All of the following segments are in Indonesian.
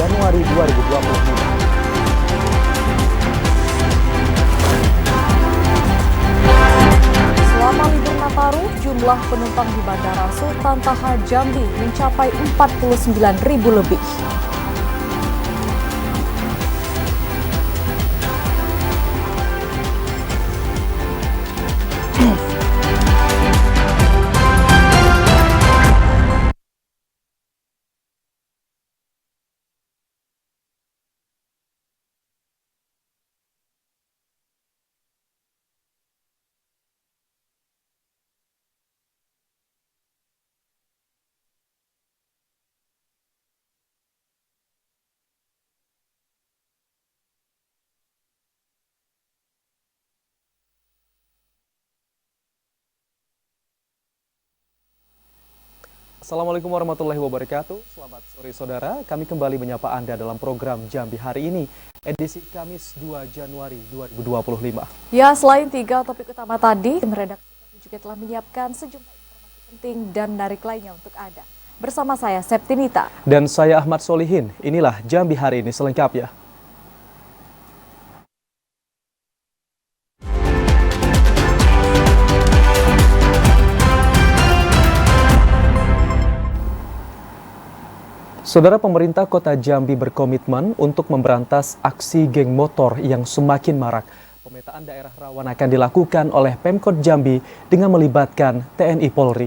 Januari 2025. Selama libur Nataru, jumlah penumpang di Bandara Sultan Toha Jambi mencapai 49.000 lebih. Assalamualaikum warahmatullahi wabarakatuh. Selamat sore saudara, kami kembali menyapa Anda dalam program Jambi hari ini, edisi Kamis 2 Januari 2025. Ya, selain 3 topik utama tadi, tim redaksi juga telah menyiapkan sejumlah informasi penting dan menarik lainnya untuk Anda. Bersama saya Septinita. Dan saya Ahmad Solihin, inilah Jambi hari ini selengkapnya. Saudara, pemerintah Kota Jambi berkomitmen untuk memberantas aksi geng motor yang semakin marak. Pemetaan daerah rawan akan dilakukan oleh Pemkot Jambi dengan melibatkan TNI Polri.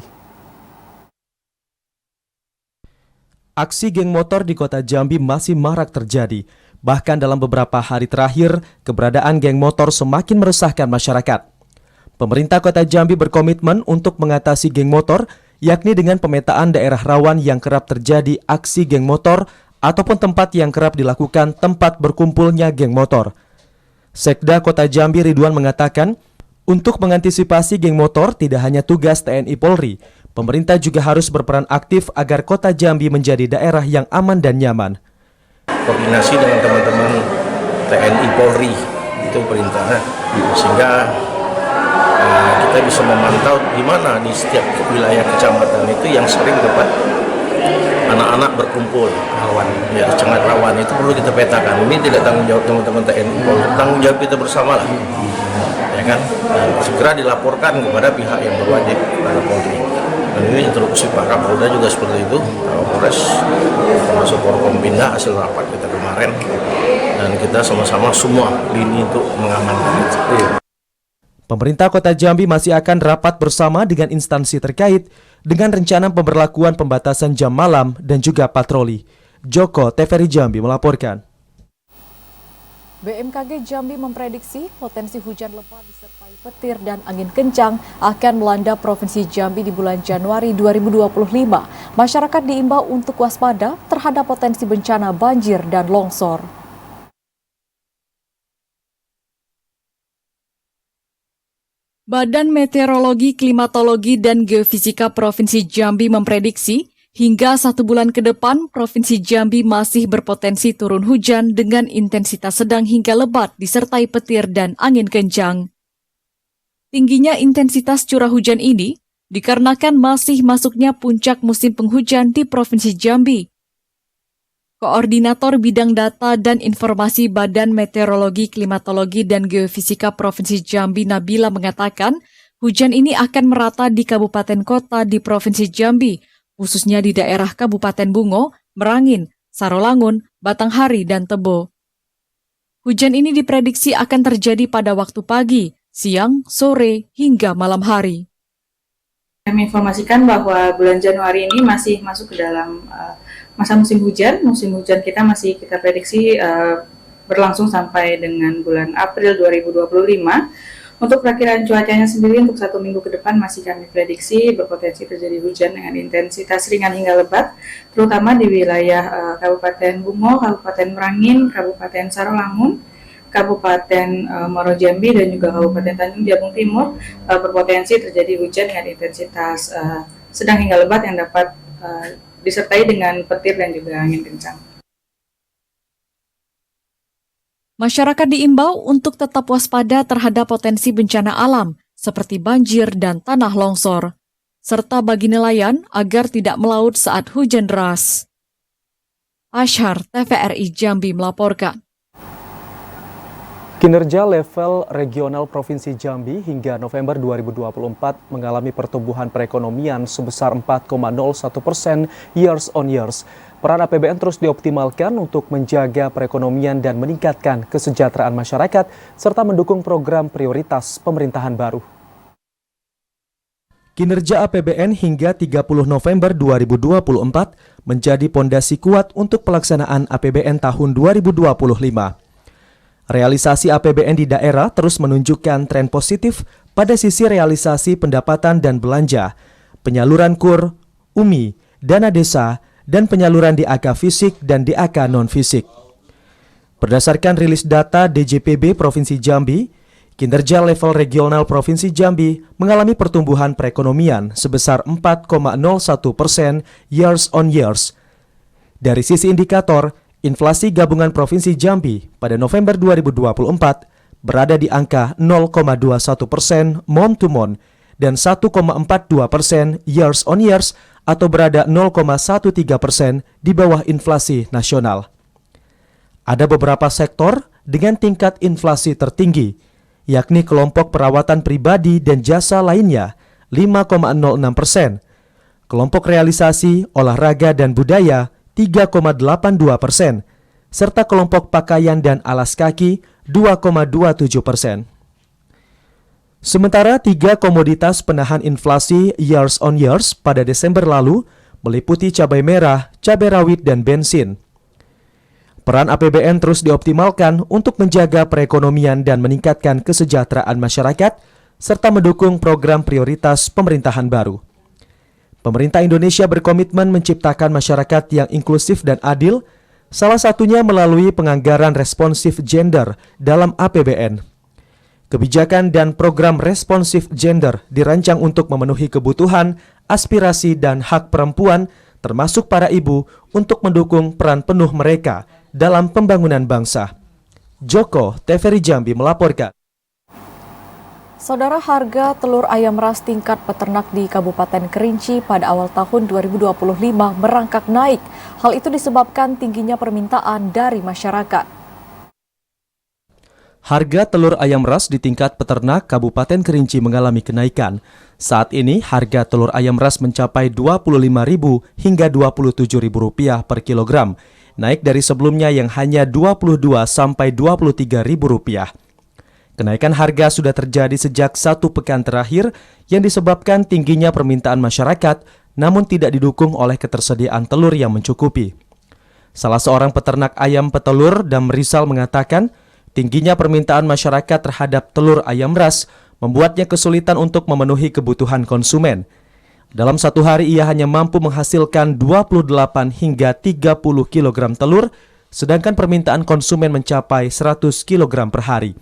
Aksi geng motor di Kota Jambi masih marak terjadi. Bahkan dalam beberapa hari terakhir, keberadaan geng motor semakin meresahkan masyarakat. Pemerintah Kota Jambi berkomitmen untuk mengatasi geng motor, yakni dengan pemetaan daerah rawan yang kerap terjadi aksi geng motor ataupun tempat yang kerap dilakukan tempat berkumpulnya geng motor. Sekda Kota Jambi Ridwan mengatakan, untuk mengantisipasi geng motor tidak hanya tugas TNI Polri, pemerintah juga harus berperan aktif agar Kota Jambi menjadi daerah yang aman dan nyaman. Koordinasi dengan teman-teman TNI Polri itu perintahnya, sehingga kita bisa memantau di mana di setiap wilayah kecamatan itu yang sering tempat anak-anak berkumpul rawan, ya sangat rawan, itu perlu kita petakan. Ini tidak tanggung jawab teman-teman TNI Polri, tanggung jawab kita bersama lah, ya kan. Dan segera dilaporkan kepada pihak yang berwajib, kepada Polri. Dan ini instruksi Pak Kapolda juga seperti itu, Polres termasuk Forkompinda hasil rapat kita kemarin, dan kita sama-sama semua lini untuk mengamankan itu. Pemerintah Kota Jambi masih akan rapat bersama dengan instansi terkait dengan rencana pemberlakuan pembatasan jam malam dan juga patroli. Joko TVRI Jambi melaporkan. BMKG Jambi memprediksi potensi hujan lebat disertai petir dan angin kencang akan melanda Provinsi Jambi di bulan Januari 2025. Masyarakat diimbau untuk waspada terhadap potensi bencana banjir dan longsor. Badan Meteorologi, Klimatologi, dan Geofisika Provinsi Jambi memprediksi hingga 1 bulan ke depan Provinsi Jambi masih berpotensi turun hujan dengan intensitas sedang hingga lebat disertai petir dan angin kencang. Tingginya intensitas curah hujan ini dikarenakan masih masuknya puncak musim penghujan di Provinsi Jambi. Koordinator Bidang Data dan Informasi Badan Meteorologi, Klimatologi, dan Geofisika Provinsi Jambi Nabila mengatakan, hujan ini akan merata di kabupaten kota di Provinsi Jambi, khususnya di daerah Kabupaten Bungo, Merangin, Sarolangun, Batanghari, dan Tebo. Hujan ini diprediksi akan terjadi pada waktu pagi, siang, sore, hingga malam hari. Kami informasikan bahwa bulan Januari ini masih masuk ke dalam masa musim hujan. Musim hujan kita masih kita prediksi berlangsung sampai dengan bulan April 2025. Untuk perakiraan cuacanya sendiri untuk 1 minggu ke depan masih kami prediksi berpotensi terjadi hujan dengan intensitas ringan hingga lebat, terutama di wilayah Kabupaten Bungo, Kabupaten Merangin, Kabupaten Sarolangun, Kabupaten Muaro Jambi, dan juga Kabupaten Tanjung Jabung Timur berpotensi terjadi hujan dengan intensitas sedang hingga lebat yang dapat disertai dengan petir dan juga angin kencang. Masyarakat diimbau untuk tetap waspada terhadap potensi bencana alam seperti banjir dan tanah longsor, serta bagi nelayan agar tidak melaut saat hujan deras. Ashar, TVRI Jambi melaporkan. Kinerja level regional Provinsi Jambi hingga November 2024 mengalami pertumbuhan perekonomian sebesar 4,01% years on years. Peran APBN terus dioptimalkan untuk menjaga perekonomian dan meningkatkan kesejahteraan masyarakat serta mendukung program prioritas pemerintahan baru. Kinerja APBN hingga 30 November 2024 menjadi pondasi kuat untuk pelaksanaan APBN tahun 2025. Realisasi APBN di daerah terus menunjukkan tren positif pada sisi realisasi pendapatan dan belanja, penyaluran KUR, UMI, dana desa, dan penyaluran DAK fisik dan DAK non-fisik. Berdasarkan rilis data DJPB Provinsi Jambi, kinerja level regional Provinsi Jambi mengalami pertumbuhan perekonomian sebesar 4,01% years on years. Dari sisi indikator, inflasi gabungan Provinsi Jambi pada November 2024 berada di angka 0,21% month to month dan 1,42% years on years atau berada 0,13% di bawah inflasi nasional. Ada beberapa sektor dengan tingkat inflasi tertinggi, yakni kelompok perawatan pribadi dan jasa lainnya 5,06%, kelompok realisasi, olahraga dan budaya 3,82%, serta kelompok pakaian dan alas kaki 2,27%. Sementara 3 komoditas penahan inflasi years on years pada Desember lalu meliputi cabai merah, cabai rawit, dan bensin. Peran APBN terus dioptimalkan untuk menjaga perekonomian dan meningkatkan kesejahteraan masyarakat, serta mendukung program prioritas pemerintahan baru. Pemerintah Indonesia berkomitmen menciptakan masyarakat yang inklusif dan adil, salah satunya melalui penganggaran responsif gender dalam APBN. Kebijakan dan program responsif gender dirancang untuk memenuhi kebutuhan, aspirasi, dan hak perempuan, termasuk para ibu, untuk mendukung peran penuh mereka dalam pembangunan bangsa. Joko, TVRI Jambi melaporkan. Saudara, harga telur ayam ras tingkat peternak di Kabupaten Kerinci pada awal tahun 2025 merangkak naik. Hal itu disebabkan tingginya permintaan dari masyarakat. Harga telur ayam ras di tingkat peternak Kabupaten Kerinci mengalami kenaikan. Saat ini harga telur ayam ras mencapai Rp25.000 hingga Rp27.000 per kilogram, naik dari sebelumnya yang hanya Rp22 sampai Rp23.000. Kenaikan harga sudah terjadi sejak 1 pekan terakhir yang disebabkan tingginya permintaan masyarakat, namun tidak didukung oleh ketersediaan telur yang mencukupi. Salah seorang peternak ayam petelur Dam Rizal mengatakan, tingginya permintaan masyarakat terhadap telur ayam ras membuatnya kesulitan untuk memenuhi kebutuhan konsumen. Dalam satu hari ia hanya mampu menghasilkan 28 hingga 30 kg telur, sedangkan permintaan konsumen mencapai 100 kg per hari.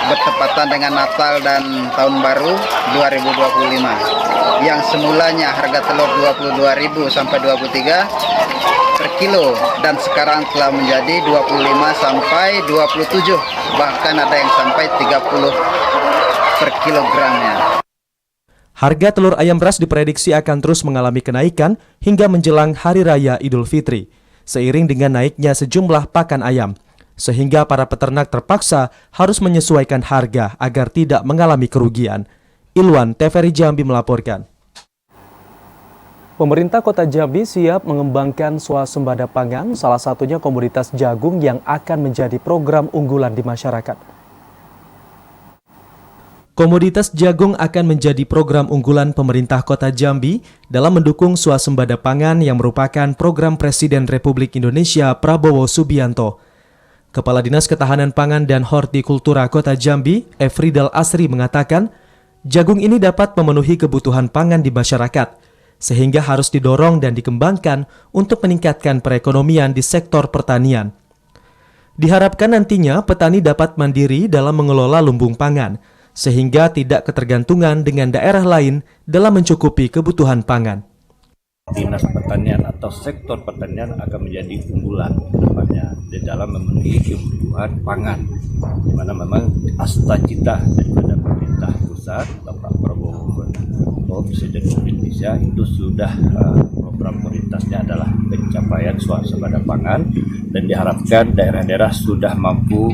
Bertepatan dengan Natal dan Tahun Baru 2025 yang semulanya harga telur Rp22.000 sampai Rp23 per kilo dan sekarang telah menjadi Rp25 sampai Rp27, bahkan ada yang sampai Rp30 per kilogramnya. Harga telur ayam ras diprediksi akan terus mengalami kenaikan hingga menjelang Hari Raya Idul Fitri, seiring dengan naiknya sejumlah pakan ayam, sehingga para peternak terpaksa harus menyesuaikan harga agar tidak mengalami kerugian. Ilwan, TVRI Jambi melaporkan. Pemerintah Kota Jambi siap mengembangkan swasembada pangan, salah satunya komoditas jagung yang akan menjadi program unggulan di masyarakat. Komoditas jagung akan menjadi program unggulan pemerintah Kota Jambi dalam mendukung swasembada pangan yang merupakan program Presiden Republik Indonesia Prabowo Subianto. Kepala Dinas Ketahanan Pangan dan Hortikultura Kota Jambi, Efridal Asri mengatakan, jagung ini dapat memenuhi kebutuhan pangan di masyarakat, sehingga harus didorong dan dikembangkan untuk meningkatkan perekonomian di sektor pertanian. Diharapkan nantinya petani dapat mandiri dalam mengelola lumbung pangan, sehingga tidak ketergantungan dengan daerah lain dalam mencukupi kebutuhan pangan. Dinas Pertanian atau sektor pertanian akan menjadi unggulan depannya di dalam memenuhi kebutuhan pangan, di mana memang cita daripada pemerintah pusat Bapak Prabowo Presiden Indonesia itu sudah program prioritasnya adalah pencapaian swasembada pangan dan diharapkan daerah-daerah sudah mampu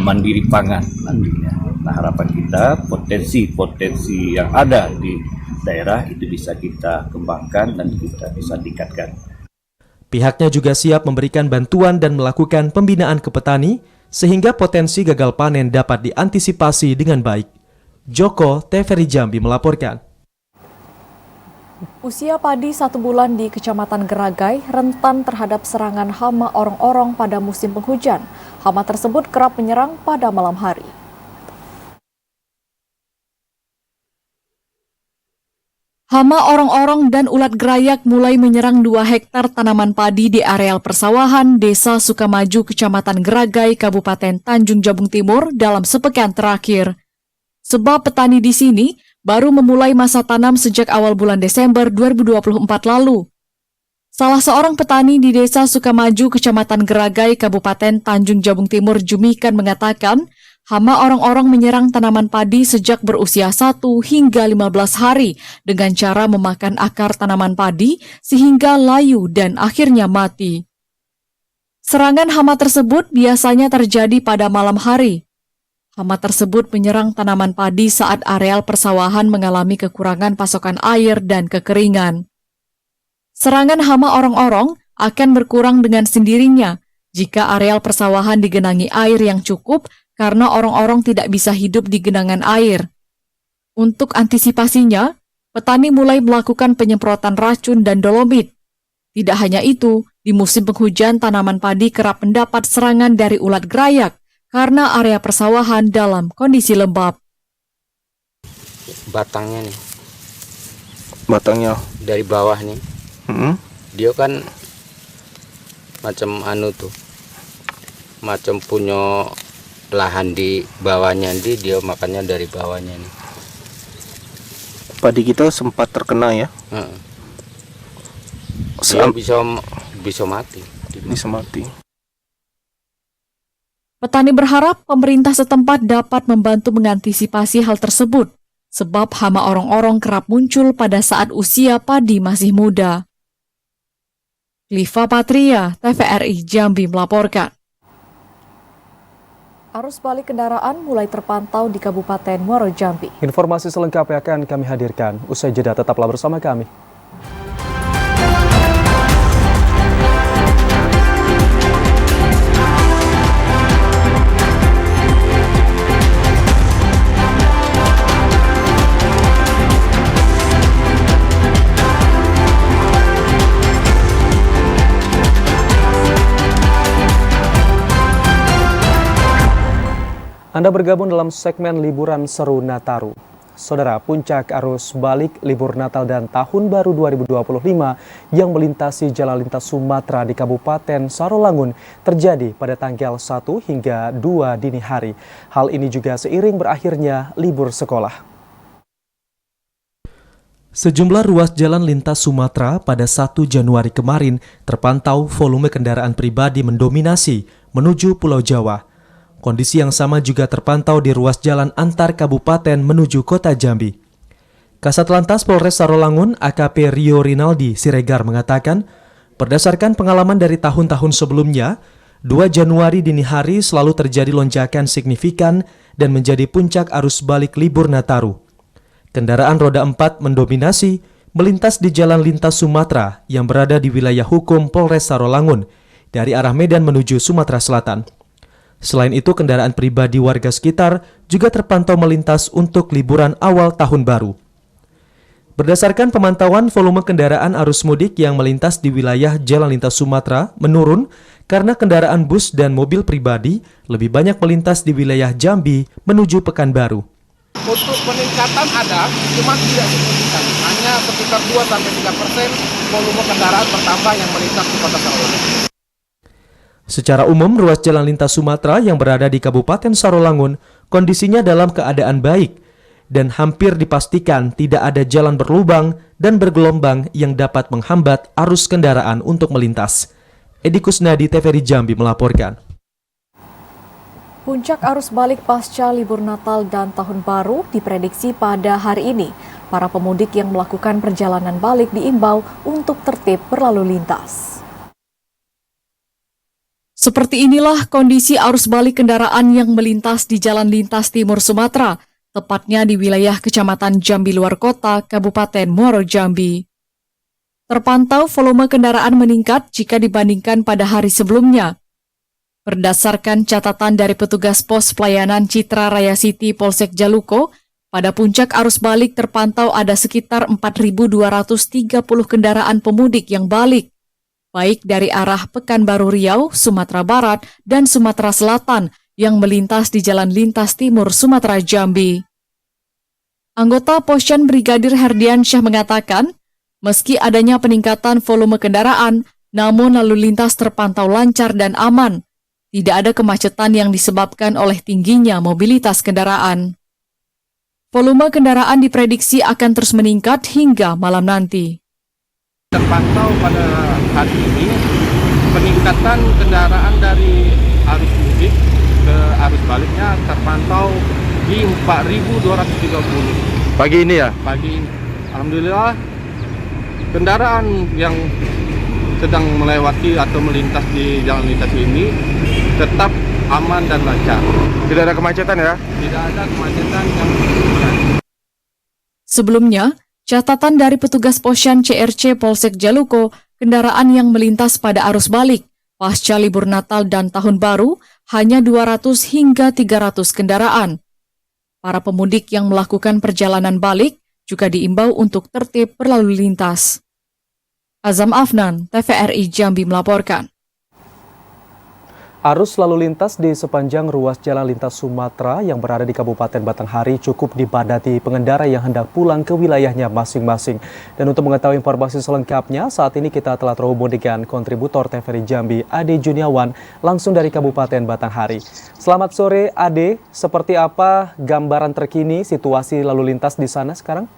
mandiri pangan nantinya. Nah, harapan kita potensi-potensi yang ada di daerah itu bisa kita kembangkan dan kita bisa tingkatkan. Pihaknya juga siap memberikan bantuan dan melakukan pembinaan ke petani sehingga potensi gagal panen dapat diantisipasi dengan baik. Joko TVRI Jambi melaporkan. Usia padi 1 bulan di Kecamatan Geragai rentan terhadap serangan hama orong-orong pada musim penghujan. Hama tersebut kerap menyerang pada malam hari. Hama orong-orong dan ulat gerayak mulai menyerang 2 hektar tanaman padi di areal persawahan Desa Sukamaju, Kecamatan Geragai, Kabupaten Tanjung Jabung Timur dalam sepekan terakhir. Sebab petani di sini baru memulai masa tanam sejak awal bulan Desember 2024 lalu. Salah seorang petani di Desa Sukamaju, Kecamatan Geragai, Kabupaten Tanjung Jabung Timur, Jumikan mengatakan, hama orong-orong menyerang tanaman padi sejak berusia 1 hingga 15 hari dengan cara memakan akar tanaman padi sehingga layu dan akhirnya mati. Serangan hama tersebut biasanya terjadi pada malam hari. Hama tersebut menyerang tanaman padi saat areal persawahan mengalami kekurangan pasokan air dan kekeringan. Serangan hama orong-orong akan berkurang dengan sendirinya jika areal persawahan digenangi air yang cukup karena orong-orong tidak bisa hidup di genangan air. Untuk antisipasinya, petani mulai melakukan penyemprotan racun dan dolomit. Tidak hanya itu, di musim penghujan tanaman padi kerap mendapat serangan dari ulat gerayak karena area persawahan dalam kondisi lembab. Batangnya nih, Batangnya. dari bawah nih, dia kan macam macam punya lahan di bawahnya, dia makannya dari bawahnya nih. Padi kita sempat terkena ya. Dia bisa mati. Bisa mati. Petani berharap pemerintah setempat dapat membantu mengantisipasi hal tersebut, sebab hama orong-orong kerap muncul pada saat usia padi masih muda. Liva Patria, TVRI Jambi melaporkan. Arus balik kendaraan mulai terpantau di Kabupaten Muaro Jambi. Informasi selengkapnya akan kami hadirkan. Usai jeda tetaplah bersama kami. Anda bergabung dalam segmen Liburan Seru Nataru. Saudara, puncak arus balik libur Natal dan Tahun Baru 2025 yang melintasi jalan lintas Sumatera di Kabupaten Sarolangun terjadi pada tanggal 1 hingga 2 dini hari. Hal ini juga seiring berakhirnya libur sekolah. Sejumlah ruas jalan lintas Sumatera pada 1 Januari kemarin terpantau volume kendaraan pribadi mendominasi menuju Pulau Jawa. Kondisi yang sama juga terpantau di ruas jalan antar kabupaten menuju kota Jambi. Kasat Lantas Polres Sarolangun AKP Rio Rinaldi Siregar mengatakan, berdasarkan pengalaman dari tahun-tahun sebelumnya, 2 Januari dini hari selalu terjadi lonjakan signifikan dan menjadi puncak arus balik libur Nataru. Kendaraan roda 4 mendominasi melintas di jalan lintas Sumatera yang berada di wilayah hukum Polres Sarolangun dari arah Medan menuju Sumatera Selatan. Selain itu, kendaraan pribadi warga sekitar juga terpantau melintas untuk liburan awal tahun baru. Berdasarkan pemantauan, volume kendaraan arus mudik yang melintas di wilayah jalan lintas Sumatera menurun karena kendaraan bus dan mobil pribadi lebih banyak melintas di wilayah Jambi menuju Pekanbaru. Untuk peningkatan ada, cuma tidak signifikan. Hanya sekitar 2-3% volume kendaraan bertambah yang melintas di kota Sarolangun. Secara umum, ruas jalan lintas Sumatera yang berada di Kabupaten Sarolangun kondisinya dalam keadaan baik dan hampir dipastikan tidak ada jalan berlubang dan bergelombang yang dapat menghambat arus kendaraan untuk melintas. Edi Kusnadi, TVRI Jambi melaporkan. Puncak arus balik pasca libur Natal dan Tahun Baru diprediksi pada hari ini. Para pemudik yang melakukan perjalanan balik diimbau untuk tertib berlalu lintas. Seperti inilah kondisi arus balik kendaraan yang melintas di Jalan Lintas Timur Sumatera, tepatnya di wilayah Kecamatan Jambi Luar Kota, Kabupaten Muaro Jambi. Terpantau volume kendaraan meningkat jika dibandingkan pada hari sebelumnya. Berdasarkan catatan dari petugas pos pelayanan Citra Raya City Polsek Jaluko, pada puncak arus balik terpantau ada sekitar 4.230 kendaraan pemudik yang balik, baik dari arah Pekanbaru Riau, Sumatera Barat, dan Sumatera Selatan yang melintas di Jalan Lintas Timur Sumatera Jambi. Anggota Posyan Brigadir Herdiansyah mengatakan, meski adanya peningkatan volume kendaraan, namun lalu lintas terpantau lancar dan aman. Tidak ada kemacetan yang disebabkan oleh tingginya mobilitas kendaraan. Volume kendaraan diprediksi akan terus meningkat hingga malam nanti. Terpantau pada hari ini peningkatan kendaraan dari arus mudik ke arus baliknya terpantau di 4.230. Pagi ini ya? Pagi ini. Alhamdulillah kendaraan yang sedang melewati atau melintas di jalan lintas ini tetap aman dan lancar. Tidak ada kemacetan ya? Tidak ada kemacetan yang terjadi. Sebelumnya, catatan dari petugas Posyan CRC Polsek Jaluko, kendaraan yang melintas pada arus balik pasca libur Natal dan Tahun Baru hanya 200 hingga 300 kendaraan. Para pemudik yang melakukan perjalanan balik juga diimbau untuk tertib berlalu lintas. Azam Afnan, TVRI Jambi melaporkan. Arus lalu lintas di sepanjang ruas Jalan Lintas Sumatera yang berada di Kabupaten Batanghari cukup dipadati pengendara yang hendak pulang ke wilayahnya masing-masing. Dan untuk mengetahui informasi selengkapnya, saat ini kita telah terhubung dengan kontributor TVRI Jambi, Ade Juniawan, langsung dari Kabupaten Batanghari. Selamat sore, Ade. Seperti apa gambaran terkini situasi lalu lintas di sana sekarang?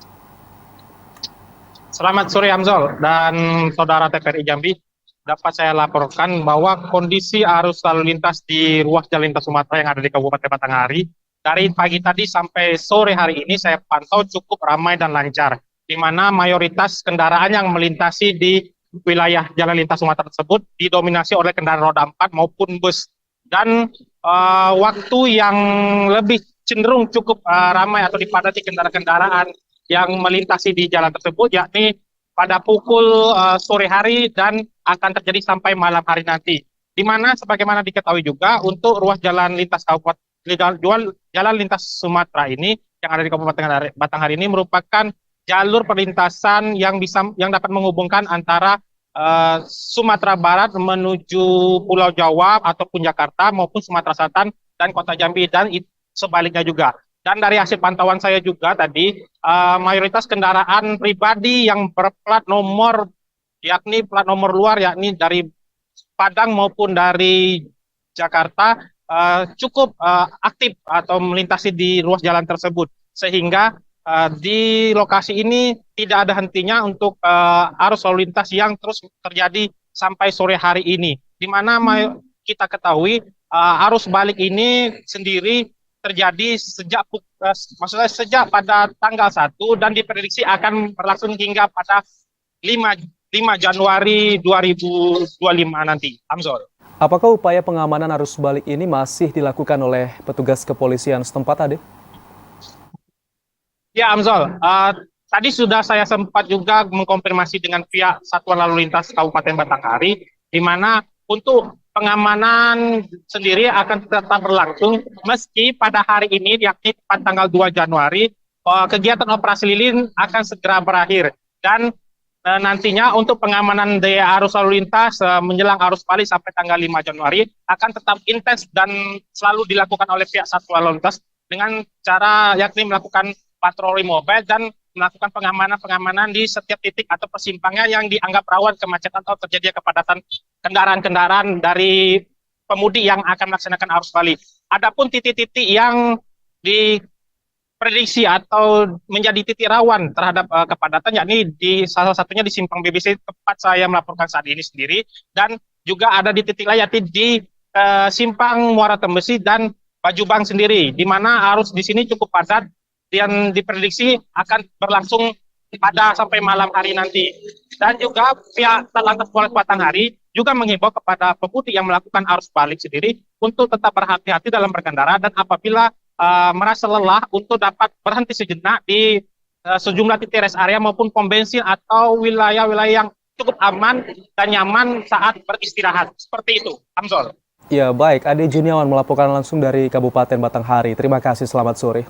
Selamat sore Hamzol dan saudara TVRI Jambi. Dapat saya laporkan bahwa kondisi arus lalu lintas di ruas Jalan Lintas Sumatera yang ada di Kabupaten Batanghari dari pagi tadi sampai sore hari ini saya pantau cukup ramai dan lancar, di mana mayoritas kendaraan yang melintasi di wilayah Jalan Lintas Sumatera tersebut didominasi oleh kendaraan roda 4 maupun bus. Dan waktu yang lebih cenderung cukup ramai atau dipadati kendaraan-kendaraan yang melintasi di jalan tersebut, yakni pada pukul sore hari dan akan terjadi sampai malam hari nanti. Di mana sebagaimana diketahui juga untuk ruas jalan lintas jalan lintas Sumatera ini yang ada di Kabupaten Batanghari ini merupakan jalur perlintasan yang dapat menghubungkan antara Sumatera Barat menuju Pulau Jawa ataupun Jakarta maupun Sumatera Selatan dan Kota Jambi dan sebaliknya juga. Dan dari hasil pantauan saya juga tadi, mayoritas kendaraan pribadi yang berplat nomor, yakni plat nomor luar, yakni dari Padang maupun dari Jakarta, cukup aktif atau melintasi di ruas jalan tersebut. Sehingga di lokasi ini tidak ada hentinya untuk arus lalu lintas yang terus terjadi sampai sore hari ini. Di mana kita ketahui arus balik ini sendiri terjadi sejak pada tanggal 1 dan diprediksi akan berlangsung hingga pada 5 Januari 2025 nanti. Hamzol. Apakah upaya pengamanan arus balik ini masih dilakukan oleh petugas kepolisian setempat, Ade? Ya, Hamzol. Tadi sudah saya sempat juga mengkonfirmasi dengan pihak Satuan Lalu Lintas Kabupaten Batanghari, di mana untuk pengamanan sendiri akan tetap berlangsung meski pada hari ini yakni tanggal 2 Januari kegiatan operasi lilin akan segera berakhir dan nantinya untuk pengamanan daya arus lalu lintas menjelang arus balik sampai tanggal 5 Januari akan tetap intens dan selalu dilakukan oleh pihak Satuan Lalu Lintas dengan cara yakni melakukan patroli mobile dan melakukan pengamanan di setiap titik atau persimpangan yang dianggap rawan kemacetan atau terjadi kepadatan kendaraan-kendaraan dari pemudik yang akan melaksanakan arus balik. Adapun titik-titik yang diprediksi atau menjadi titik rawan terhadap kepadatan, yakni di salah satunya di Simpang BBC tempat saya melaporkan saat ini sendiri, dan juga ada di titik lain yakni di Simpang Muara Tembesi dan Bajubang sendiri, di mana arus di sini cukup padat dan diprediksi akan berlangsung pada sampai malam hari nanti. Dan juga pihak Satlantas Polres Batanghari juga menghimbau kepada pemudik yang melakukan arus balik sendiri untuk tetap berhati-hati dalam berkendara, dan apabila merasa lelah untuk dapat berhenti sejenak di sejumlah titik rest area maupun pom bensin atau wilayah-wilayah yang cukup aman dan nyaman saat beristirahat. Seperti itu, Hamzol. Ya baik, Ade Juniawan melaporkan langsung dari Kabupaten Batanghari. Terima kasih, selamat sore.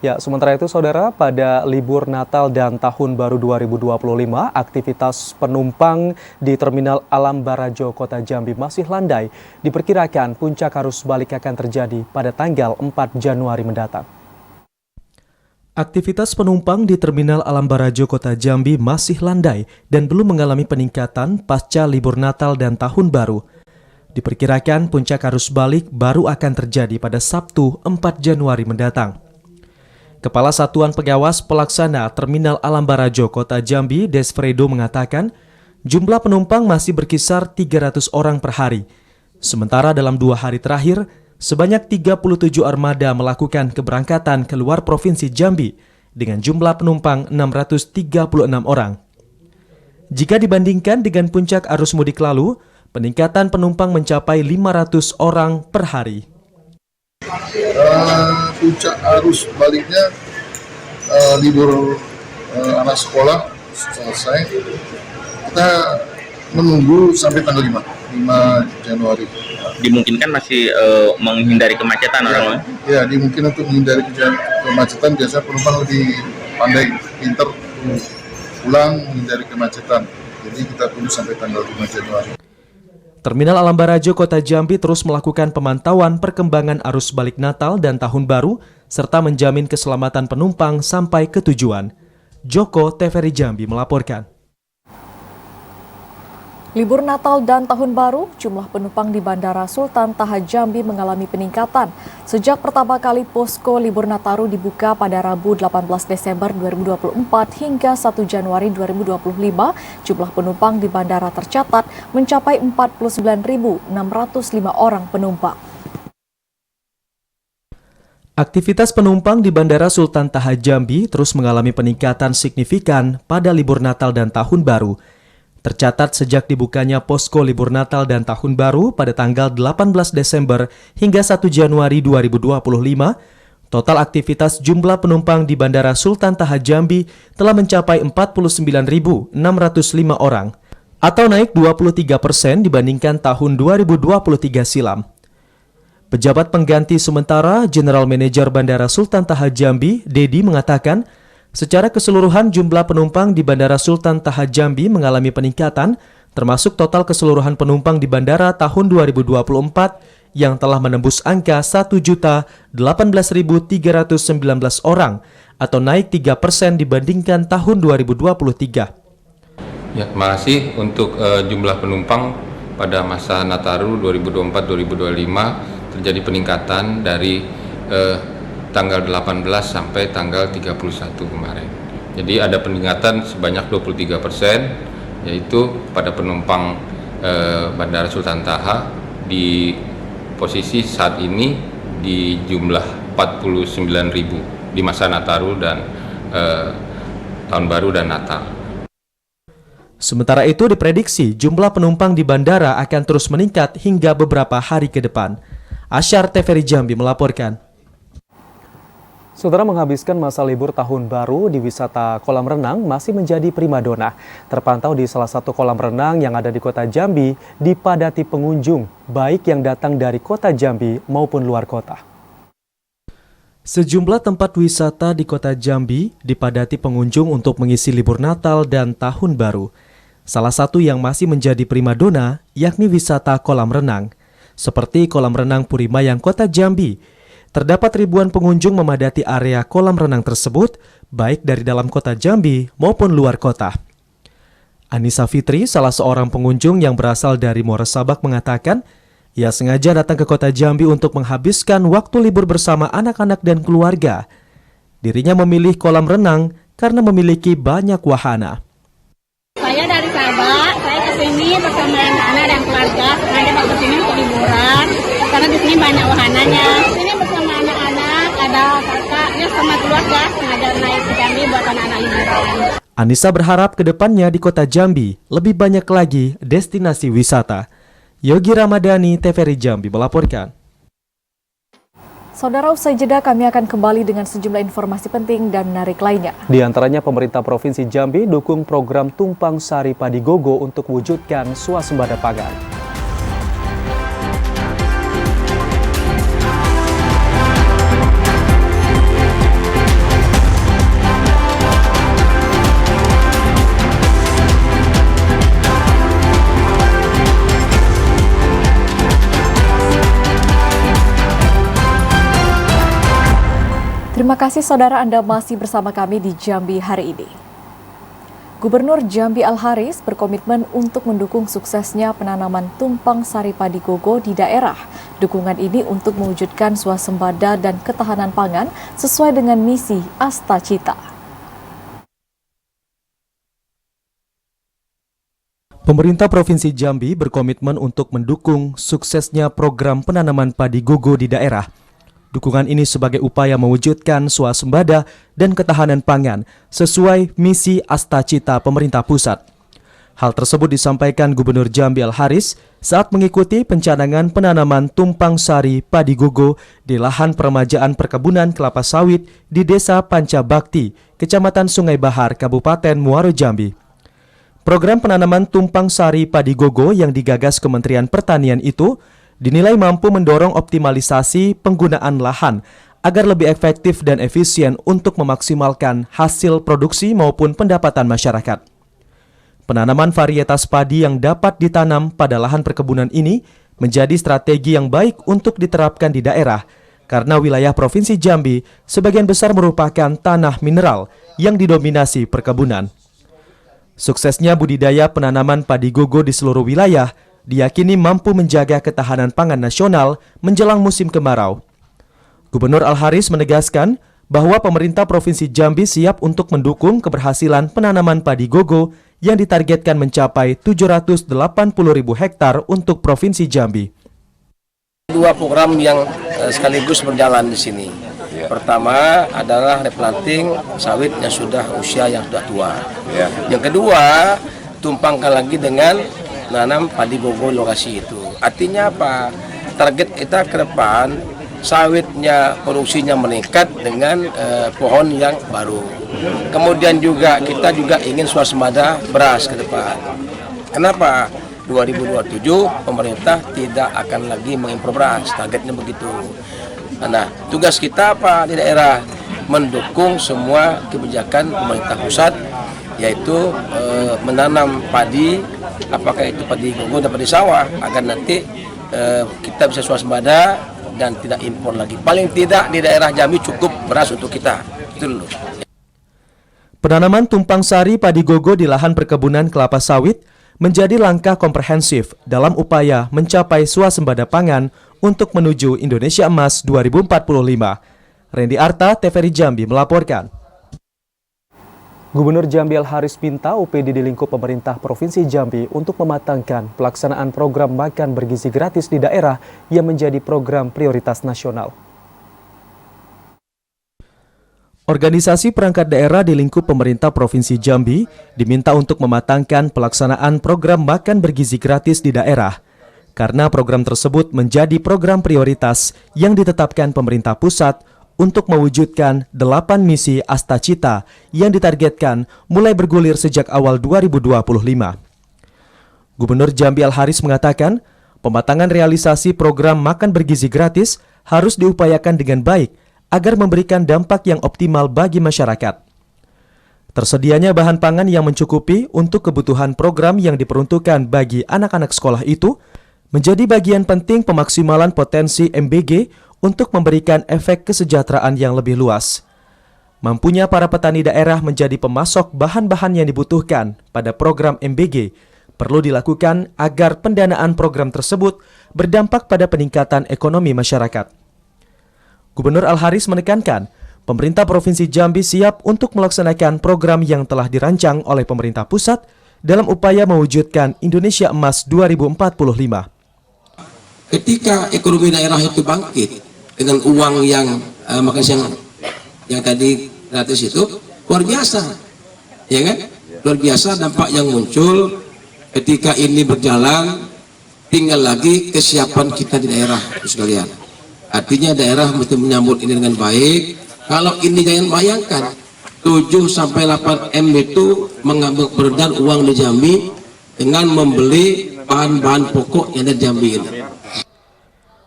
Ya, sementara itu saudara, pada libur Natal dan Tahun Baru 2025, aktivitas penumpang di Terminal Alam Barajo, Kota Jambi masih landai. Diperkirakan puncak arus balik akan terjadi pada tanggal 4 Januari mendatang. Aktivitas penumpang di Terminal Alam Barajo, Kota Jambi masih landai dan belum mengalami peningkatan pasca libur Natal dan Tahun Baru. Diperkirakan puncak arus balik baru akan terjadi pada Sabtu 4 Januari mendatang. Kepala Satuan Pengawas Pelaksana Terminal Alam Barajo, Kota Jambi, Desfredo mengatakan jumlah penumpang masih berkisar 300 orang per hari. Sementara dalam 2 hari terakhir, sebanyak 37 armada melakukan keberangkatan ke luar Provinsi Jambi dengan jumlah penumpang 636 orang. Jika dibandingkan dengan puncak arus mudik lalu, peningkatan penumpang mencapai 500 orang per hari. Puncak arus baliknya libur anak sekolah selesai. Kita menunggu sampai tanggal 5 Januari. Dimungkinkan masih menghindari kemacetan orang-orang? Ya, dimungkinkan untuk menghindari kemacetan. Biasanya penumpang lebih pandai, pinter pulang menghindari kemacetan. Jadi kita tunggu sampai tanggal 5 Januari. Terminal Alam Barajo, Kota Jambi terus melakukan pemantauan perkembangan arus balik Natal dan Tahun Baru, serta menjamin keselamatan penumpang sampai ke tujuan. Joko TVRI Jambi melaporkan. Libur Natal dan Tahun Baru, jumlah penumpang di Bandara Sultan Taha Jambi mengalami peningkatan. Sejak pertama kali posko libur Nataru dibuka pada Rabu 18 Desember 2024 hingga 1 Januari 2025, jumlah penumpang di bandara tercatat mencapai 49.605 orang penumpang. Aktivitas penumpang di Bandara Sultan Taha Jambi terus mengalami peningkatan signifikan pada libur Natal dan Tahun Baru. Tercatat sejak dibukanya posko libur Natal dan Tahun Baru pada tanggal 18 Desember hingga 1 Januari 2025, total aktivitas jumlah penumpang di Bandara Sultan Taha Jambi telah mencapai 49.605 orang, atau naik 23% dibandingkan tahun 2023 silam. Pejabat pengganti sementara General Manager Bandara Sultan Taha Jambi, Dedi, mengatakan, secara keseluruhan jumlah penumpang di Bandara Sultan Taha Jambi mengalami peningkatan, termasuk total keseluruhan penumpang di bandara tahun 2024 yang telah menembus angka 1.018.319 orang atau naik 3% dibandingkan tahun 2023. Ya, terima kasih. Untuk jumlah penumpang pada masa Nataru 2024-2025 terjadi peningkatan dari tanggal 18 sampai tanggal 31 kemarin. Jadi ada peningkatan sebanyak 23%, yaitu pada penumpang Bandara Sultan Taha di posisi saat ini di jumlah 49.000 di masa Nataru dan Tahun Baru dan Natal. Sementara itu diprediksi jumlah penumpang di bandara akan terus meningkat hingga beberapa hari ke depan. Asyar TVRI Jambi melaporkan. Saudara, menghabiskan masa libur Tahun Baru di wisata kolam renang masih menjadi primadona. Terpantau di salah satu kolam renang yang ada di Kota Jambi dipadati pengunjung, baik yang datang dari Kota Jambi maupun luar kota. Sejumlah tempat wisata di Kota Jambi dipadati pengunjung untuk mengisi libur Natal dan Tahun Baru. Salah satu yang masih menjadi primadona yakni wisata kolam renang, seperti kolam renang Purimayang Kota Jambi. Terdapat ribuan pengunjung memadati area kolam renang tersebut, baik dari dalam Kota Jambi maupun luar kota. Anissa Fitri, salah seorang pengunjung yang berasal dari Muara Sabak, mengatakan ia sengaja datang ke Kota Jambi untuk menghabiskan waktu libur bersama anak-anak dan keluarga. Dirinya memilih kolam renang karena memiliki banyak wahana. Saya dari Sabak, saya kesini bersama anak-anak dan keluarga, sengaja mau kesini untuk liburan, karena di sini banyak wahananya. Di sini bersama anak-anak, ada kakak, saya sama keluarga sengaja naik ke Jambi buat anak-anak liburan. Anissa berharap kedepannya di kota Jambi lebih banyak lagi destinasi wisata. Yogi Ramadhani, TVRI Jambi melaporkan. Saudara, usai jeda kami akan kembali dengan sejumlah informasi penting dan menarik lainnya. Di antaranya pemerintah Provinsi Jambi dukung program Tumpang Sari Padi Gogo untuk wujudkan swasembada pangan. Terima kasih saudara, Anda masih bersama kami di Jambi hari ini. Gubernur Jambi Al-Haris berkomitmen untuk mendukung suksesnya penanaman tumpang sari padi gogo di daerah. Dukungan ini untuk mewujudkan swasembada dan ketahanan pangan sesuai dengan misi Asta Cita. Pemerintah Provinsi Jambi berkomitmen untuk mendukung suksesnya program penanaman padi gogo di daerah. Dukungan ini sebagai upaya mewujudkan swasembada dan ketahanan pangan sesuai misi Asta Cita pemerintah pusat. Hal tersebut disampaikan Gubernur Jambi Al-Haris saat mengikuti pencanangan penanaman tumpang sari padi gogo di lahan peremajaan perkebunan kelapa sawit di Desa Pancabakti, Kecamatan Sungai Bahar, Kabupaten Muaro Jambi. Program penanaman tumpang sari padi gogo yang digagas Kementerian Pertanian itu dinilai mampu mendorong optimalisasi penggunaan lahan agar lebih efektif dan efisien untuk memaksimalkan hasil produksi maupun pendapatan masyarakat. Penanaman varietas padi yang dapat ditanam pada lahan perkebunan ini menjadi strategi yang baik untuk diterapkan di daerah karena wilayah Provinsi Jambi sebagian besar merupakan tanah mineral yang didominasi perkebunan. Suksesnya budidaya penanaman padi gogo di seluruh wilayah diyakini mampu menjaga ketahanan pangan nasional menjelang musim kemarau. Gubernur Al-Haris menegaskan bahwa pemerintah Provinsi Jambi siap untuk mendukung keberhasilan penanaman padi gogo yang ditargetkan mencapai 780.000 hektar untuk Provinsi Jambi. Dua program yang sekaligus berjalan di sini. Pertama adalah replanting sawit yang sudah usia yang sudah tua. Yang kedua, tumpangkan lagi dengan menanam padi gogo lokasi itu. Artinya apa? Target kita ke depan sawitnya produksinya meningkat dengan pohon yang baru. Kemudian juga kita juga ingin swasembada beras ke depan. Kenapa? 2027 pemerintah tidak akan lagi mengimpor beras, targetnya begitu. Nah, tugas kita apa di daerah? Mendukung semua kebijakan pemerintah pusat, yaitu menanam padi, apakah itu padi gogo dan padi sawah, agar nanti kita bisa swasembada dan tidak impor lagi. Paling tidak di daerah Jambi cukup beras untuk kita. Itu dulu. Penanaman tumpang sari padi gogo di lahan perkebunan kelapa sawit menjadi langkah komprehensif dalam upaya mencapai swasembada pangan untuk menuju Indonesia Emas 2045. Randy Arta, TVRI Jambi melaporkan. Gubernur Jambi Al-Haris minta UPD di lingkup pemerintah Provinsi Jambi untuk mematangkan pelaksanaan program makan bergizi gratis di daerah yang menjadi program prioritas nasional. Organisasi perangkat daerah di lingkup pemerintah Provinsi Jambi diminta untuk mematangkan pelaksanaan program makan bergizi gratis di daerah, karena program tersebut menjadi program prioritas yang ditetapkan pemerintah pusat untuk mewujudkan 8 misi Asta Cita yang ditargetkan mulai bergulir sejak awal 2025. Gubernur Jambi Al-Haris mengatakan, pematangan realisasi program makan bergizi gratis harus diupayakan dengan baik agar memberikan dampak yang optimal bagi masyarakat. Tersedianya bahan pangan yang mencukupi untuk kebutuhan program yang diperuntukkan bagi anak-anak sekolah itu menjadi bagian penting pemaksimalan potensi MBG untuk memberikan efek kesejahteraan yang lebih luas. Mampunya para petani daerah menjadi pemasok bahan-bahan yang dibutuhkan pada program MBG perlu dilakukan agar pendanaan program tersebut berdampak pada peningkatan ekonomi masyarakat. Gubernur Al-Haris menekankan, pemerintah Provinsi Jambi siap untuk melaksanakan program yang telah dirancang oleh pemerintah pusat dalam upaya mewujudkan Indonesia Emas 2045. Ketika ekonomi daerah itu bangkit dengan uang yang yang tadi gratis itu luar biasa, ya kan? Luar biasa dampak yang muncul ketika ini berjalan. Tinggal lagi kesiapan kita di daerah sekalian. Artinya daerah mesti menyambut ini dengan baik. Kalau ini jangan bayangkan 7-8 M itu mengambil beredar uang di Jambi dengan membeli bahan-bahan pokok yang ada di Jambi ini.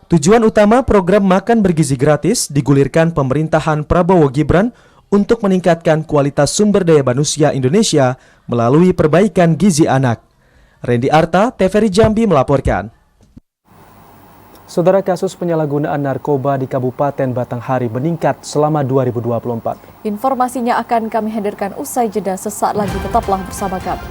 Tujuan utama program makan bergizi gratis digulirkan pemerintahan Prabowo Gibran untuk meningkatkan kualitas sumber daya manusia Indonesia melalui perbaikan gizi anak. Randy Arta, TVRI Jambi melaporkan. Saudara, kasus penyalahgunaan narkoba di Kabupaten Batanghari meningkat selama 2024. Informasinya akan kami hadirkan usai jeda sesaat lagi. Tetaplah bersama kami.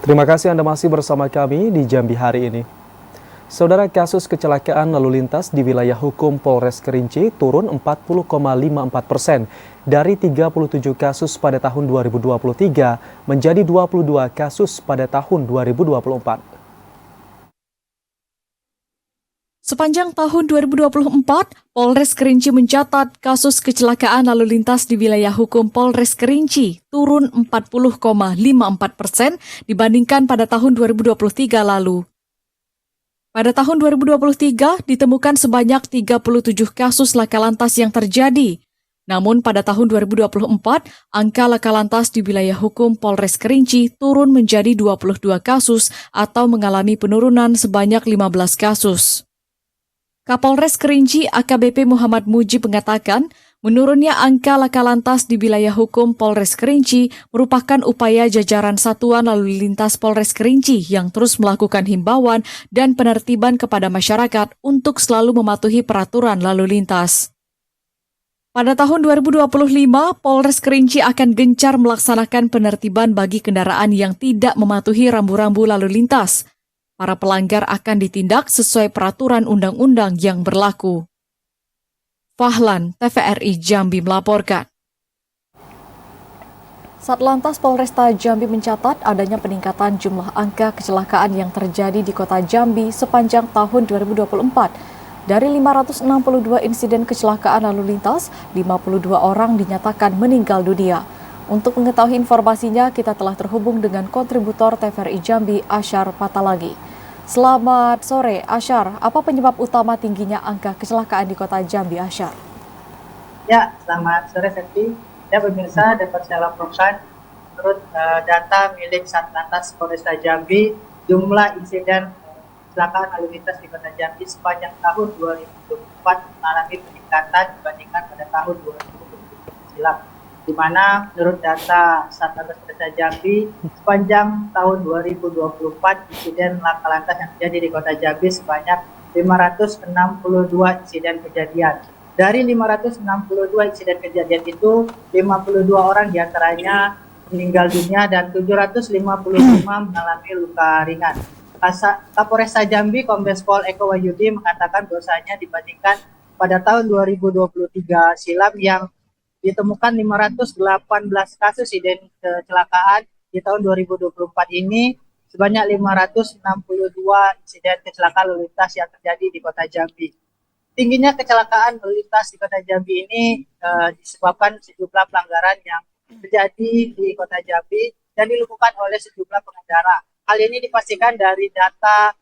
Terima kasih Anda masih bersama kami di Jambi hari ini. Saudara, kasus kecelakaan lalu lintas di wilayah hukum Polres Kerinci turun 40,54% dari 37 kasus pada tahun 2023 menjadi 22 kasus pada tahun 2024. Sepanjang tahun 2024, Polres Kerinci mencatat kasus kecelakaan lalu lintas di wilayah hukum Polres Kerinci turun 40,54% dibandingkan pada tahun 2023 lalu. Pada tahun 2023 ditemukan sebanyak 37 kasus laka lantas yang terjadi. Namun pada tahun 2024, angka laka lantas di wilayah hukum Polres Kerinci turun menjadi 22 kasus atau mengalami penurunan sebanyak 15 kasus. Kapolres Kerinci AKBP Muhammad Mujib mengatakan, menurunnya angka laka lantas di wilayah hukum Polres Kerinci merupakan upaya jajaran Satuan Lalu Lintas Polres Kerinci yang terus melakukan himbauan dan penertiban kepada masyarakat untuk selalu mematuhi peraturan lalu lintas. Pada tahun 2025, Polres Kerinci akan gencar melaksanakan penertiban bagi kendaraan yang tidak mematuhi rambu-rambu lalu lintas. Para pelanggar akan ditindak sesuai peraturan undang-undang yang berlaku. Fahlan, TVRI Jambi melaporkan. Satlantas Polresta Jambi mencatat adanya peningkatan jumlah angka kecelakaan yang terjadi di kota Jambi sepanjang tahun 2024. Dari 562 insiden kecelakaan lalu lintas, 52 orang dinyatakan meninggal dunia. Untuk mengetahui informasinya, kita telah terhubung dengan kontributor TVRI Jambi, Asyar Patalagi. Selamat sore, Asyar. Apa penyebab utama tingginya angka kecelakaan di kota Jambi, Asyar? Ya, selamat sore, Septi. Ya, pemirsa, dapat saya laporkan menurut data milik Satlantas Polresta Jambi, jumlah insiden kecelakaan lalu lintas di kota Jambi sepanjang tahun 2024 mengalami peningkatan dibandingkan pada tahun 2023 silam. Di mana menurut data Satlantas Polresta Jambi sepanjang tahun 2024 insiden laka lantas yang terjadi di kota Jambi sebanyak 562 insiden kejadian. Dari 562 insiden kejadian itu 52 orang diantaranya meninggal dunia dan 755 mengalami luka ringan. Kapolresta Jambi Kombes Pol Eko Wahyudi mengatakan bahwasanya dibandingkan pada tahun 2023 silam yang ditemukan 518 kasus insiden kecelakaan di tahun 2024 ini, sebanyak 562 insiden kecelakaan lalu lintas yang terjadi di kota Jambi. Tingginya kecelakaan lalu lintas di kota Jambi ini disebabkan sejumlah pelanggaran yang terjadi di kota Jambi dan dilakukan oleh sejumlah pengendara. Hal ini dipastikan dari data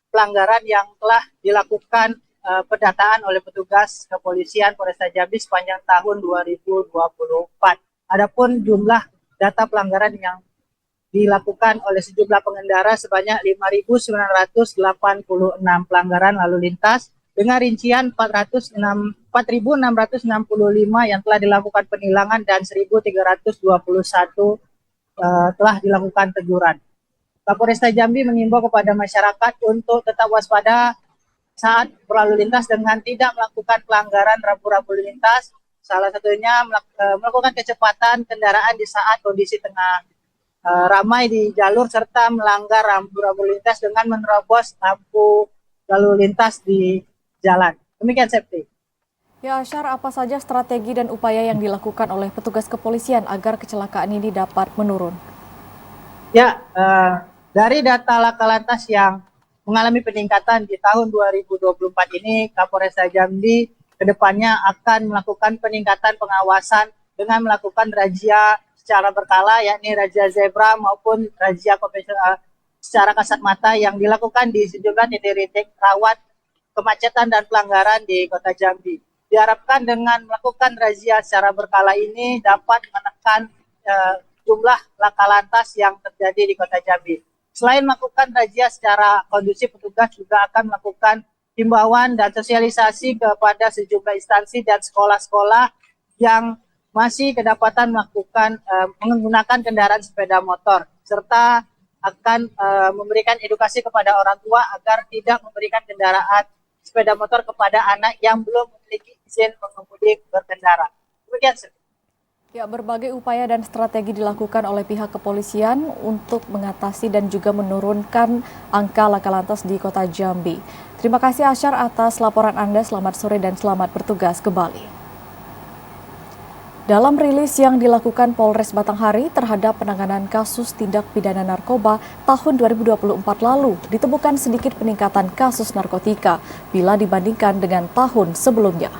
pelanggaran yang telah dilakukan pendataan oleh petugas kepolisian Polresta Jambi sepanjang tahun 2024. Adapun jumlah data pelanggaran yang dilakukan oleh sejumlah pengendara sebanyak 5.986 pelanggaran lalu lintas dengan rincian 4.665 yang telah dilakukan penilangan dan 1.321 telah dilakukan teguran. Kapolresta Jambi mengimbau kepada masyarakat untuk tetap waspada saat berlalu lintas dengan tidak melakukan pelanggaran rambu-rambu lintas salah satunya melakukan kecepatan kendaraan di saat kondisi tengah ramai di jalur serta melanggar rambu-rambu lintas dengan menerobos lampu lalu lintas di jalan. Demikian Septi. Ya Asyar, apa saja strategi dan upaya yang dilakukan oleh petugas kepolisian agar kecelakaan ini dapat menurun? Ya, dari data laka lantas yang mengalami peningkatan di tahun 2024 ini, Kapolresta Jambi kedepannya akan melakukan peningkatan pengawasan dengan melakukan razia secara berkala, yakni razia zebra maupun razia konvensional secara kasat mata yang dilakukan di sejumlah titik-titik rawat kemacetan dan pelanggaran di Kota Jambi. Diharapkan dengan melakukan razia secara berkala ini dapat menekan jumlah laka lantas yang terjadi di Kota Jambi. Selain melakukan razia secara kondusif, petugas juga akan melakukan himbauan dan sosialisasi kepada sejumlah instansi dan sekolah-sekolah yang masih kedapatan menggunakan kendaraan sepeda motor, serta akan memberikan edukasi kepada orang tua agar tidak memberikan kendaraan sepeda motor kepada anak yang belum memiliki izin mengemudi berkendara. Demikian. Ya, berbagai upaya dan strategi dilakukan oleh pihak kepolisian untuk mengatasi dan juga menurunkan angka laka lantas di Kota Jambi. Terima kasih Asyar atas laporan Anda. Selamat sore dan selamat bertugas kembali. Dalam rilis yang dilakukan Polres Batanghari terhadap penanganan kasus tindak pidana narkoba tahun 2024 lalu, ditemukan sedikit peningkatan kasus narkotika bila dibandingkan dengan tahun sebelumnya.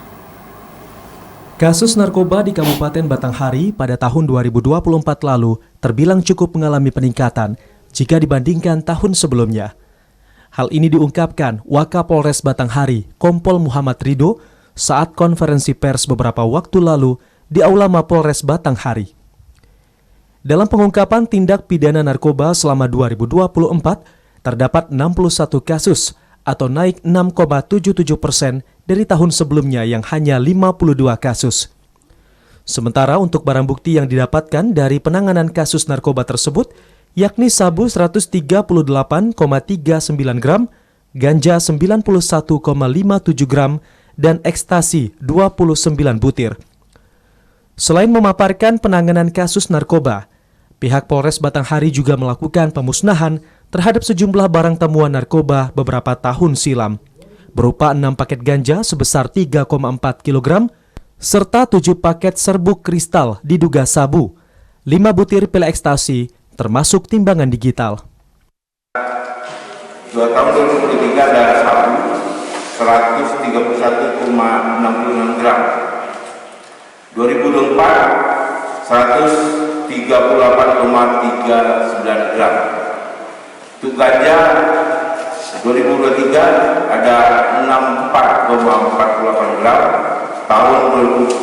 Kasus narkoba di Kabupaten Batanghari pada tahun 2024 lalu terbilang cukup mengalami peningkatan jika dibandingkan tahun sebelumnya. Hal ini diungkapkan Wakapolres Batanghari, Kompol Muhammad Ridho, saat konferensi pers beberapa waktu lalu di Aula Mapolres Batanghari. Dalam pengungkapan tindak pidana narkoba selama 2024, terdapat 61 kasus atau naik 6,77% dari tahun sebelumnya yang hanya 52 kasus. Sementara untuk barang bukti yang didapatkan dari penanganan kasus narkoba tersebut, yakni sabu 138,39 gram, ganja 91,57 gram, dan ekstasi 29 butir. Selain memaparkan penanganan kasus narkoba, pihak Polres Batanghari juga melakukan pemusnahan terhadap sejumlah barang temuan narkoba beberapa tahun silam, berupa 6 paket ganja sebesar 3,4 kg, serta 7 paket serbuk kristal diduga sabu, 5 butir pil ekstasi, termasuk timbangan digital. 2 tahun 2023 ada sabu 131,66 gram. 2024 138,39 gram. Untuk ganja 2023 ada 64,48 gram. Tahun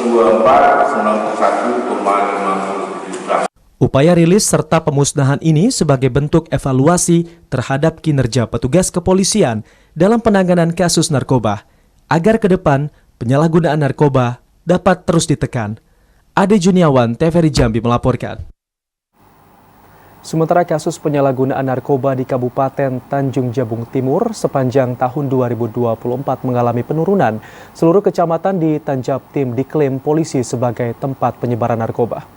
2024 91,57 gram. Upaya rilis serta pemusnahan ini sebagai bentuk evaluasi terhadap kinerja petugas kepolisian dalam penanganan kasus narkoba, agar ke depan penyalahgunaan narkoba dapat terus ditekan. Ade Juniawan, TVRI Jambi melaporkan. Sementara kasus penyalahgunaan narkoba di Kabupaten Tanjung Jabung Timur sepanjang tahun 2024 mengalami penurunan, seluruh kecamatan di Tanjabtim diklaim polisi sebagai tempat penyebaran narkoba.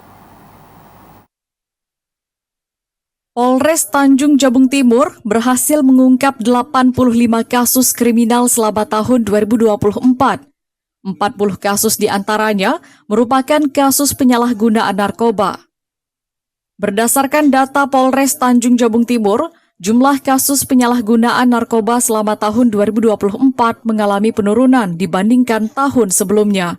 Polres Tanjung Jabung Timur berhasil mengungkap 85 kasus kriminal selama tahun 2024. 40 kasus diantaranya merupakan kasus penyalahgunaan narkoba. Berdasarkan data Polres Tanjung Jabung Timur, jumlah kasus penyalahgunaan narkoba selama tahun 2024 mengalami penurunan dibandingkan tahun sebelumnya.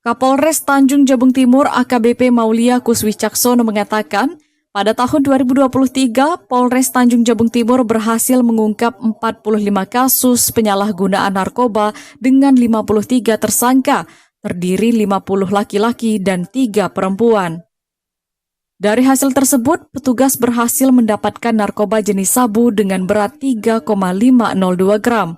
Kapolres Tanjung Jabung Timur AKBP Maulia Kuswicaksono mengatakan, pada tahun 2023, Polres Tanjung Jabung Timur berhasil mengungkap 45 kasus penyalahgunaan narkoba dengan 53 tersangka, terdiri 50 laki-laki dan 3 perempuan. Dari hasil tersebut, petugas berhasil mendapatkan narkoba jenis sabu dengan berat 3,502 gram.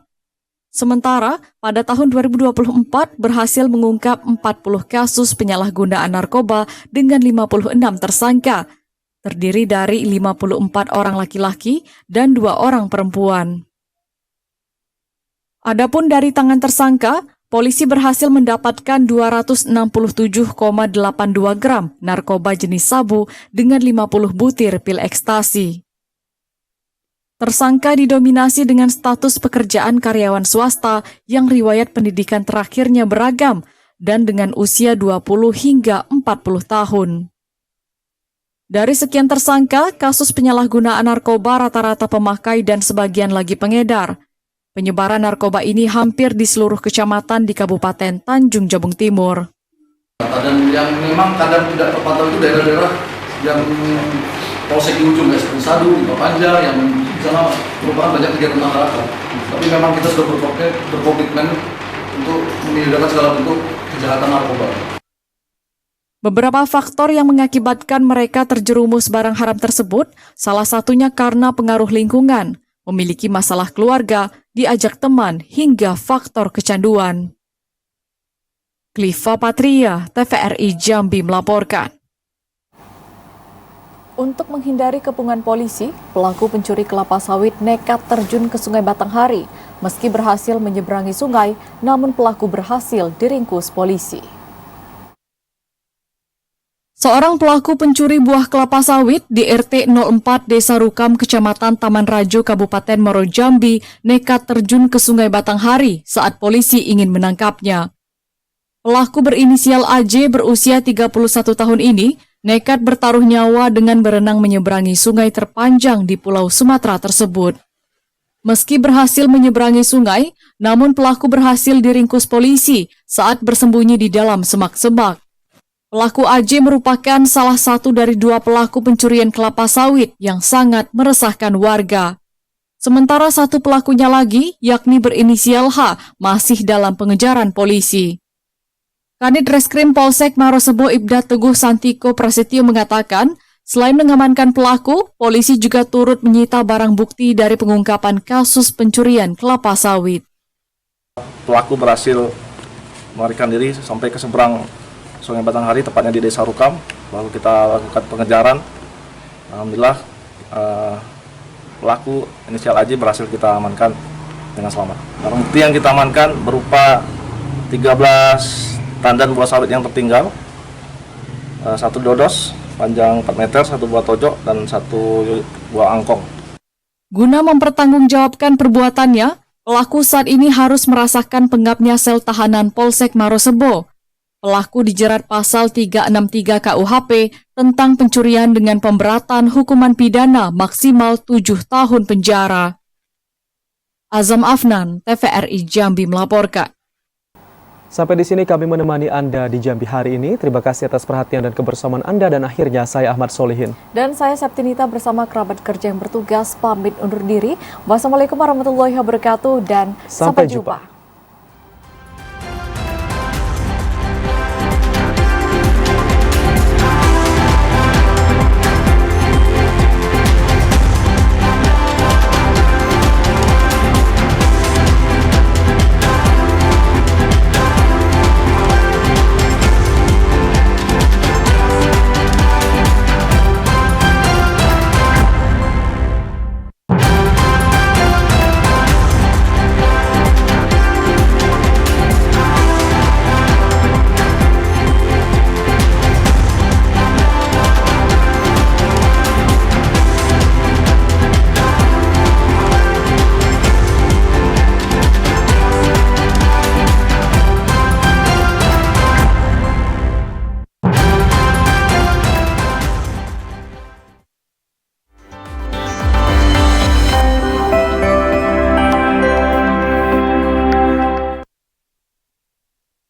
Sementara, pada tahun 2024 berhasil mengungkap 40 kasus penyalahgunaan narkoba dengan 56 tersangka, terdiri dari 54 orang laki-laki dan 2 orang perempuan. Adapun dari tangan tersangka, polisi berhasil mendapatkan 267,82 gram narkoba jenis sabu dengan 50 butir pil ekstasi. Tersangka didominasi dengan status pekerjaan karyawan swasta yang riwayat pendidikan terakhirnya beragam dan dengan usia 20 hingga 40 tahun. Dari sekian tersangka, kasus penyalahgunaan narkoba rata-rata pemakai dan sebagian lagi pengedar. Penyebaran narkoba ini hampir di seluruh kecamatan di Kabupaten Tanjung Jabung Timur. Dan yang memang kadang tidak terpantau itu daerah-daerah yang polsek di ujung, seperti Sadu, di Panjang, yang di sana merupakan banyak kegiatan masyarakat. Tapi memang kita sudah berkomitmen untuk menghindarkan segala bentuk kejahatan narkoba. Beberapa faktor yang mengakibatkan mereka terjerumus barang haram tersebut, salah satunya karena pengaruh lingkungan, memiliki masalah keluarga, diajak teman, hingga faktor kecanduan. Cliva Patria, TVRI Jambi melaporkan. Untuk menghindari kepungan polisi, pelaku pencuri kelapa sawit nekat terjun ke Sungai Batanghari. Meski berhasil menyeberangi sungai, namun pelaku berhasil diringkus polisi. Seorang pelaku pencuri buah kelapa sawit di RT 04 Desa Rukam, Kecamatan Taman Rajo, Kabupaten Muaro Jambi, nekat terjun ke Sungai Batanghari saat polisi ingin menangkapnya. Pelaku berinisial AJ berusia 31 tahun ini nekat bertaruh nyawa dengan berenang menyeberangi sungai terpanjang di Pulau Sumatera tersebut. Meski berhasil menyeberangi sungai, namun pelaku berhasil diringkus polisi saat bersembunyi di dalam semak-semak. Pelaku AJ merupakan salah satu dari 2 pelaku pencurian kelapa sawit yang sangat meresahkan warga. Sementara satu pelakunya lagi, yakni berinisial H, masih dalam pengejaran polisi. Kanit Reskrim Polsek Muaro Sebo Ibda Teguh Santiko Prasetyo mengatakan, selain mengamankan pelaku, polisi juga turut menyita barang bukti dari pengungkapan kasus pencurian kelapa sawit. Pelaku berhasil melarikan diri sampai ke seberang Sungai Batanghari, tepatnya di Desa Rukam. Lalu kita lakukan pengejaran. Alhamdulillah pelaku inisial AJ berhasil kita amankan dengan selamat. Barang bukti yang kita amankan berupa 13 tandan buah sawit yang tertinggal, 1 dodos panjang 4 meter, 1 buah tojok, dan 1 buah angkong. Guna mempertanggungjawabkan perbuatannya, pelaku saat ini harus merasakan pengapnya sel tahanan Polsek Muaro Sebo. Pelaku dijerat pasal 363 KUHP tentang pencurian dengan pemberatan hukuman pidana maksimal 7 tahun penjara. Azam Afnan, TVRI Jambi melaporkan. Sampai di sini kami menemani Anda di Jambi hari ini. Terima kasih atas perhatian dan kebersamaan Anda, dan akhirnya saya Ahmad Solihin. Dan saya Septinita bersama kerabat kerja yang bertugas pamit undur diri. Wassalamualaikum warahmatullahi wabarakatuh dan sampai jumpa.